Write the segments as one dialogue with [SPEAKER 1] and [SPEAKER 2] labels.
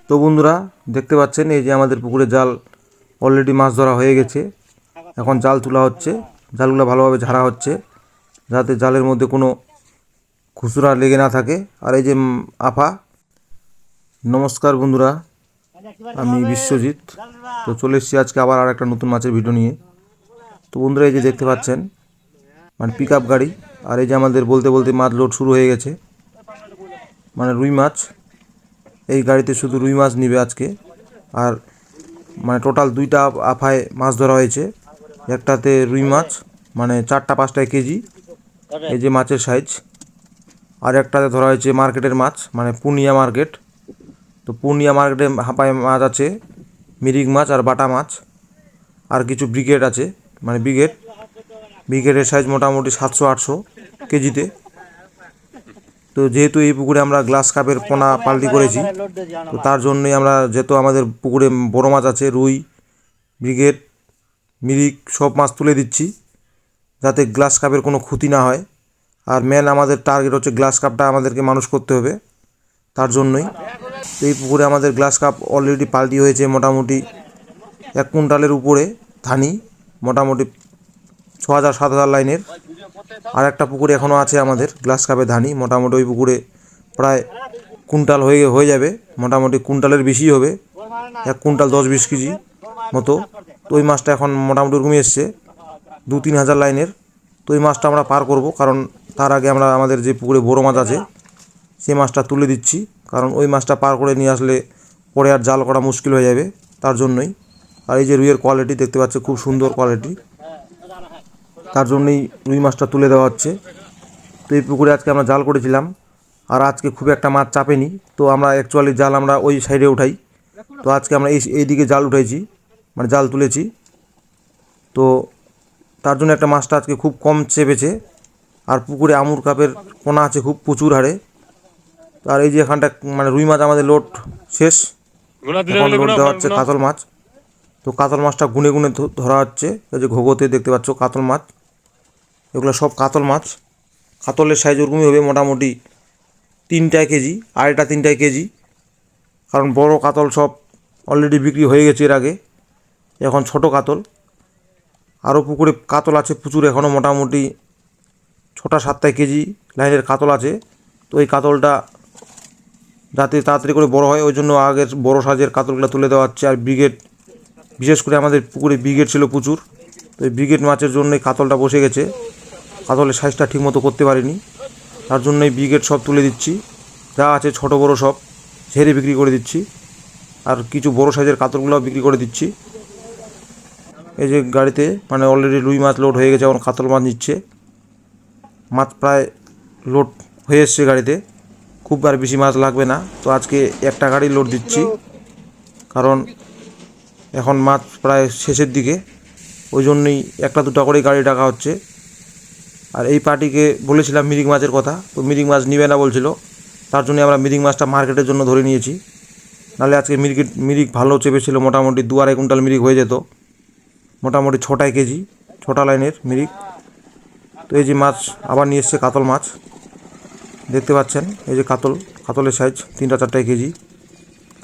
[SPEAKER 1] তো বন্ধুরা দেখতে পাচ্ছেন এই যে আমাদের পুকুরে জাল অলরেডি মাছ ধরা হয়ে গেছে। এখন জাল তোলা হচ্ছে, জালগুলো ভালোভাবে ঝাড়া হচ্ছে যাতে জালের মধ্যে কোনো খুচরা লেগে না থাকে। আর এই যে আফা, নমস্কার বন্ধুরা, আমি বিশ্বজিৎ। তো চলে এসেছি আজকে আবার আর একটা নতুন মাছের ভিডিও নিয়ে। তো বন্ধুরা এই যে দেখতে পাচ্ছেন মানে পিক আপ গাড়ি, আর এই যে আমাদের বলতে বলতে মাছ লোড শুরু হয়ে গেছে, মানে রুই মাছ। এই গাড়িতে শুধু রুই মাছ নিবে আজকে। আর মানে টোটাল দুইটা আফায় মাছ ধরা হয়েছে। একটাতে রুই মাছ মানে 4-5টায় কেজি, এই যে মাছের সাইজ। আর একটাতে ধরা হয়েছে মার্কেটের মাছ, মানে পূর্ণিয়া মার্কেট। তো পূর্ণিয়া মার্কেটে হাঁপায় মাছ আছে, মিরিক মাছ আর বাটা মাছ, আর কিছু ব্রিগেড আছে, মানে ব্রিগেডের সাইজ মোটামুটি 700-800 কেজিতে। তো যেহেতু এই পুকুরে আমরা গ্লাস কাপের পোনা পাল্টি করেছি, তো তার জন্যই আমরা, যেহেতু আমাদের পুকুরে বড় মাছ আছে, রুই, ব্রিগেড, মিরিক সব মাছ তুলে দিচ্ছি যাতে গ্লাস কাপের কোনো ক্ষতি না হয়। আর মেন আমাদের টার্গেট হচ্ছে গ্লাস কাপটা আমাদেরকে মানুষ করতে হবে, তার জন্যই। এই পুকুরে আমাদের গ্লাস কাপ অলরেডি পাল্টি হয়েছে মোটামুটি 1 কুইন্টালের উপরে ধানি, মোটামুটি 6,000-7,000 লাইনের। আর একটা পুকুরে এখনও আছে আমাদের গ্লাস কাপে ধানি, মোটামুটি ওই পুকুরে প্রায় কুইন্টাল হয়ে যাবে, মোটামুটি কুইন্টালের বেশি হবে, 1 কুইন্টাল 10-20 কেজি মতো। তো ওই মাছটা এখন মোটামুটি কমে এসছে 2-3 হাজার লাইনের। তো ওই মাছটা আমরা পার করব, কারণ তার আগে আমরা আমাদের যে পুকুরে বড়ো মাছ আছে সেই মাছটা তুলে দিচ্ছি, কারণ ওই মাছটা পার করে নিয়ে আসলে পরে আর জাল করা মুশকিল হয়ে যাবে, তার জন্যই। আর এই যে রুইয়ের কোয়ালিটি দেখতে পাচ্ছি, খুব সুন্দর কোয়ালিটি, তার জন্যই রুই মাছটা তুলে দেওয়া হচ্ছে। তো এই পুকুরে আজকে আমরা জাল করেছিলাম, আর আজকে খুব একটা মাছ চাপেনি। তো আমরা অ্যাকচুয়ালি জাল আমরা ওই সাইডে উঠাই, তো আজকে আমরা এই দিকে জাল উঠাইছি, মানে জাল তুলেছি। তো তার জন্য একটা মাছটা আজকে খুব কম চেপেছে। আর পুকুরে আমুর কাপের পোনা আছে খুব প্রচুর হারে। আর এই যে এখানটা মানে রুই মাছ আমাদের লোড শেষ, এখন লোড দেওয়া হচ্ছে কাতল মাছ। তো কাতল মাছটা গুনে গুনে ধরা হচ্ছে। এই যে ঘোগোতে দেখতে পাচ্ছ কাতল মাছ, এগুলো সব কাতল মাছ। কাতলের সাইজ ওরকমই হবে, মোটামুটি 3টায় কেজি, আড়াইটা 3টায় কেজি। কারণ বড় কাতল সব অলরেডি বিক্রি হয়ে গেছে এর আগে, এখন ছোট কাতল। আরও পুকুরে কাতল আছে প্রচুর, এখনও মোটামুটি 6টা-7টায় কেজি লাইনের কাতল আছে। তো এই কাতলটা যাতে তাড়াতাড়ি করে বড় হয়, ওই জন্য আগের বড় সাইজের কাতলগুলো তুলে দেওয়া হচ্ছে। আর ব্রিগেড, বিশেষ করে আমাদের পুকুরে ব্রিগেড ছিল প্রচুর, তো এই ব্রিগেড মাছের জন্যই কাতলটা বসে গেছে। কাতলের সাইজটা ঠিকমতো করতে পারিনি, তার জন্যই ব্রিগেড সব তুলে দিচ্ছি। যা আছে ছোট বড় সব ঝেড়ে বিক্রি করে দিচ্ছি, আর কিছু বড় সাইজের কাতলগুলোও বিক্রি করে দিচ্ছি। এই যে গাড়িতে মানে অলরেডি রুই মাছ লোড হয়ে গেছে, এখন কাতল মাছ নিচ্ছে। মাছ প্রায় লোড হয়ে এসছে গাড়িতে, খুব আর বেশি মাছ লাগবে না। তো আজকে একটা গাড়ি লোড দিচ্ছি, কারণ এখন মাছ প্রায় শেষের দিকে, ওই জন্যই 1-2টা করে গাড়ি ডাকা হচ্ছে। আর এই পার্টিকে বলেছিলাম মিরিক মাছের কথা, তো মিরিক মাছ নিবে না বলছিল, তার জন্য আমরা মিরিক মাছটা মার্কেটের জন্য ধরে নিয়েছি। নাহলে আজকে মিরিক ভালো চেপেছিল, মোটামুটি 2-2.5 কুইন্টাল মিরিক হয়ে যেত, মোটামুটি 6টায় কেজি, 6টা লাইনের মিরিক। তো এই যে মাছ আবার নিয়ে এসছে কাতল মাছ, দেখতে পাচ্ছেন এই যে কাতলের সাইজ 3-4টায় কেজি।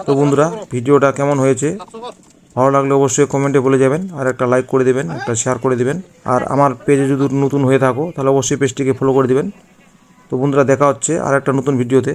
[SPEAKER 1] তো বন্ধুরা ভিডিওটা কেমন হয়েছে, ভালো লাগলে অবশ্যই কমেন্টে বলে যাবেন, আর একটা লাইক করে দেবেন, একটা শেয়ার করে দেবেন। আর আমার পেজে যদি নতুন হয়ে থাকো তাহলে অবশ্যই পেজটিকে ফলো করে দেবেন। তো বন্ধুরা দেখা হচ্ছে আর একটা নতুন ভিডিওতে।